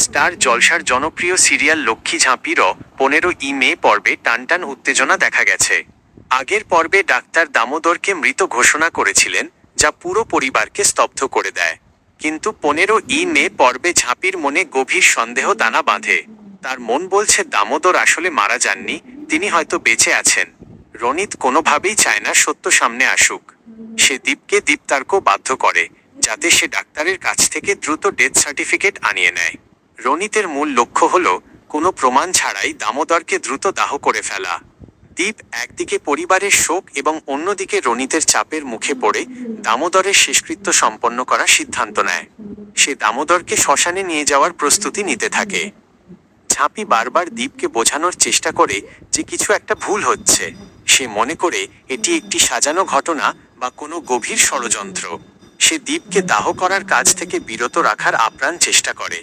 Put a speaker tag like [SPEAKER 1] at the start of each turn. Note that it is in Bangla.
[SPEAKER 1] স্টার জলসার জনপ্রিয় সিরিয়াল লক্ষ্মী ঝাঁপির 15ই মে পর্বে টানটান উত্তেজনা দেখা গেছে। আগের পর্বে ডাক্তার দামোদরকে মৃত ঘোষণা করেছিলেন, যা পুরো পরিবারকে স্তব্ধ করে দেয়। কিন্তু 15ই মে পর্বে ঝাঁপির মনে গভীর সন্দেহ দানা বাঁধে। তার মন বলছে দামোদর আসলে মারা যাননি, তিনি হয়তো বেঁচে আছেন। রনিত কোনোভাবেই চায় না সত্য সামনে আসুক। সে দীপকে দীপ্তার্ক বাধ্য করে, যাতে সে ডাক্তারের কাছ থেকে দ্রুত ডেথ সার্টিফিকেট আনিয়ে নেয়। রনিতের মূল লক্ষ্য হল কোনো প্রমাণ ছাড়াই দামোদরকে দ্রুত দাহ করে ফেলা। দীপ একদিকে পরিবারের শোক এবং অন্যদিকে রনিতের চাপের মুখে পড়ে দামোদরের শেষকৃত্য সম্পন্ন করার সিদ্ধান্ত নেয়। সে দামোদরকে শ্মশানে নিয়ে যাওয়ার প্রস্তুতি নিতে থাকে। ঝাঁপি বারবার দীপকে বোঝানোর চেষ্টা করে যে কিছু একটা ভুল হচ্ছে। সে মনে করে এটি একটি সাজানো ঘটনা বা কোনো গভীর ষড়যন্ত্র। সে দীপকে দাহ করার কাজ থেকে বিরত রাখার আপ্রাণ চেষ্টা করে।